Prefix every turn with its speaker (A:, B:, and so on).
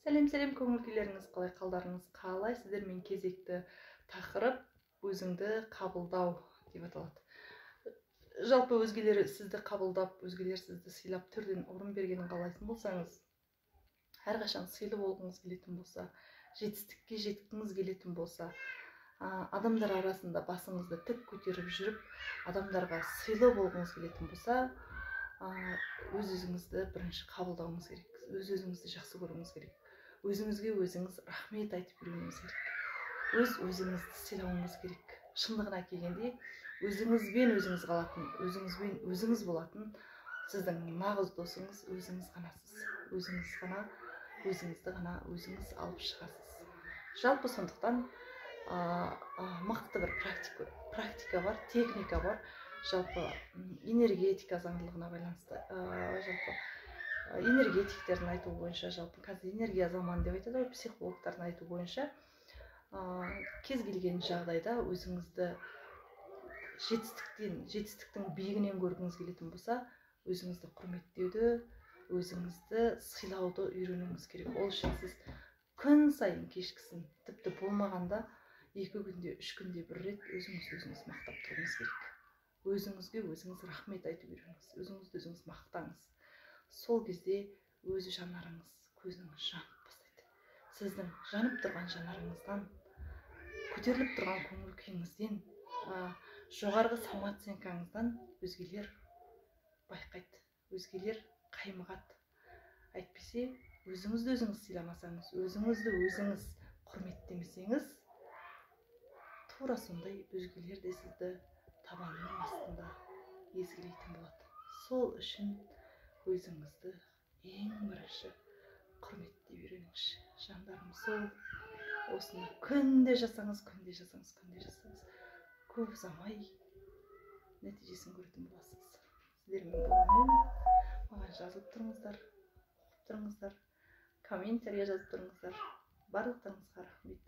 A: Сәлем, көңіл күйлеріңіз қалай, қалдарыңыз қалай? Сіздермен кезекті тақырып өзіңді қабылдау деп аталады. Жалпы өзгелер сізді қабылдап, өзгелер сізді сыйлап, түрден орын бергенін қалайтын болсаңыз, әрқашан сыйлы болғыңыз келетін болса, жетістікке жеткіңіз келетін болса, адамдар арасында басыңызды тік көтеріп жүріп, адамдарға сыйлы болғыңыз келетін болса, өз-өзіңізді бірінші қабылдауыңыз керек. Өз-өзіңізді жақсы көруіңіз керек. Өзіңізге өзіңіз рахмет айтып үйренуіңіз керек. Өз-өзіңізді сыйлауыңыз керек. Шындығына келгенде, өзіңізбен өзіңіз қалатын, өзіңізбен өзіңіз болатын, сіздің нағыз досыңыз өзіңіз ғанасыз. Өзіңізді ғана өзіңіз алып шығасыз. Жалпы сондықтан мықты бір практика бар, техника бар. Жалпы энергетика заңдылығына байланысты, жалпы энергетиктердің айтуы бойынша, жалпы қазір энергия заманы деп айтады, психологтардың айтуы бойынша, кез келген жағдайда өзіңізді жетістіктің биігінен көргіңіз келетін болса, өзіңізді құрметтеуді, өзіңізді сыйлауды үйренуіңіз керек. Ол үшін сіз күн сайын кешкісін, тіпті болмағанда 2 күнде, 3 күнде бір рет өзіңіз мақтап тұруыңыз керек. Өзіңізге өзіңіз рахмет айтып үйреніңіз, өзіңізді өзіңіз мақтаңыз. Сол кезде өз жанарыңыз, көзіңіз жанып бастайды. Сіздің жанып тұрған жанарыңыздан, көтеріліп тұрған көңіл күйіңізден, жоғарғы самооценкаңыздан өзгелер байқайды, өзгелер қаймығады. Әйтпесе, өзіңізді өзіңіз сыйламасаңыз, өзіңізді өзіңіз құрметтемесеңіз, тура сондай өзгелер де сізді табанының астында езгілейтін болады. Сол үшін өзіңізді ең бірінші құрметтеп үйреніңізші. Жандарым, сол осыны күнде жасаңыз, көп ұзамай нәтижесін көретін боласыз. Сіздермен боламын. Маған жазып тұрыңыздар, оқып тұрыңыздар, комментария жазып тұрыңыздар. Барлықтарыңызға рахмет.